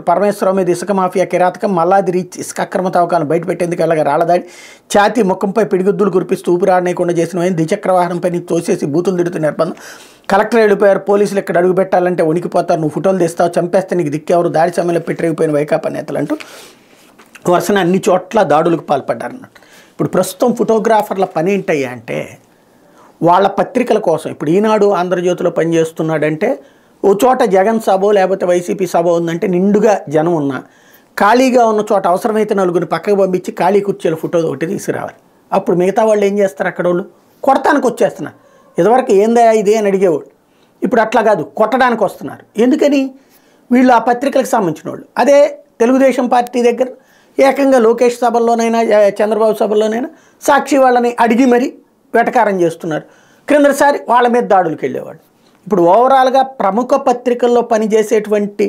పరమేశ్వరరావు మీద ఇసుక mafia కిరాతకం, Malladi reach ఇసుక అక్రమ తవ్వకాలను బయటపెట్టేందుకు వెళ్ళగా రాళ్లదాడి, ఛాతీ ముఖంపై పిడిగుద్దులు కురిపిస్తూ ఊపిరాడనేయకుండా చేసిన ఆయన ద్విచక్ర వాహనంపై తోసేసి బూతులు తిడుతూ నిర్బంధం, కలెక్టర్ వెళ్ళిపోయారు, పోలీసులు ఇక్కడ అడుగు పెట్టాలంటే వణికిపోతారు, నువ్వు ఫోటోలు తీస్తావు, చంపేస్తే నీకు దిక్కెవరు, దాడి సమయంలో పెట్టిపోయిన వైకాపా నేతలు అంటూ వరుసన అన్ని చోట్ల దాడులకు పాల్పడ్డారన్నట్టు. ఇప్పుడు ప్రస్తుతం ఫోటోగ్రాఫర్ల పని ఏంటయ్యా అంటే వాళ్ళ పత్రికల కోసం, ఇప్పుడు ఈనాడు ఆంధ్రజ్యోతిలో పనిచేస్తున్నాడంటే ఓ చోట జగన్ సభ లేకపోతే వైసీపీ సభ ఉందంటే నిండుగా జనం ఉన్నా ఖాళీగా ఉన్న చోట అవసరమైతే నలుగురిని పక్కకు పంపించి ఖాళీ కుర్చీల ఫోటో ఒకటి తీసుకురావాలి. అప్పుడు మిగతా వాళ్ళు ఏం చేస్తారు, అక్కడ వాళ్ళు కొడతానికి వచ్చేస్తున్నారు. ఇదివరకు ఏందా ఇదే అని అడిగేవాళ్ళు, ఇప్పుడు అట్లా కాదు, కొట్టడానికి వస్తున్నారు. ఎందుకని, వీళ్ళు ఆ పత్రికలకు సంబంధించిన వాళ్ళు. అదే తెలుగుదేశం పార్టీ దగ్గర ఏకంగా లోకేష్ సభల్లోనైనా చంద్రబాబు సభల్లోనైనా సాక్షి వాళ్ళని అడిగి మరీ వెటకారం చేస్తున్నారు. క్రిందసారి వాళ్ళ మీద దాడులకు వెళ్ళేవాడు. ఇప్పుడు ఓవరాల్గా ప్రముఖ పత్రికల్లో పనిచేసేటువంటి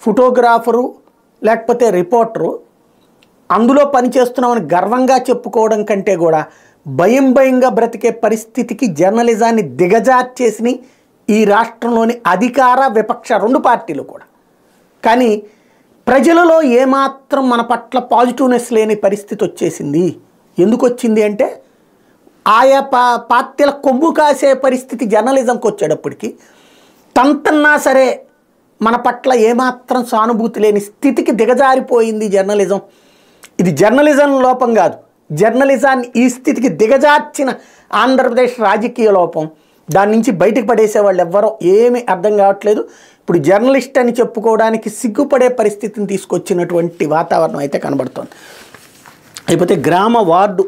ఫోటోగ్రాఫరు లేకపోతే రిపోర్టరు అందులో పనిచేస్తున్నామని గర్వంగా చెప్పుకోవడం కంటే కూడా భయంగా బ్రతికే పరిస్థితికి జర్నలిజాన్ని దిగజార్చేసి ఈ రాష్ట్రంలోని అధికార విపక్ష రెండు పార్టీలు కూడా. కానీ ప్రజలలో ఏమాత్రం మన పట్ల పాజిటివ్నెస్ లేని పరిస్థితి వచ్చేసింది. ఎందుకు వచ్చింది అంటే ఆయా పార్టీల కొమ్ము కాసే పరిస్థితి జర్నలిజంకి వచ్చేటప్పటికి తంతన్నా సరే మన పట్ల ఏమాత్రం సానుభూతి లేని స్థితికి దిగజారిపోయింది జర్నలిజం. ఇది జర్నలిజం లోపం కాదు, జర్నలిజాన్ని ఈ స్థితికి దిగజార్చిన ఆంధ్రప్రదేశ్ రాజకీయ లోపం. దాని నుంచి బయటకు పడేసే వాళ్ళు ఎవ్వరో ఏమీ అర్థం కావట్లేదు. ఇప్పుడు జర్నలిస్ట్ అని చెప్పుకోవడానికి సిగ్గుపడే పరిస్థితిని తీసుకొచ్చినటువంటి వాతావరణం అయితే కనబడుతోంది. అయిపోతే గ్రామ వార్డు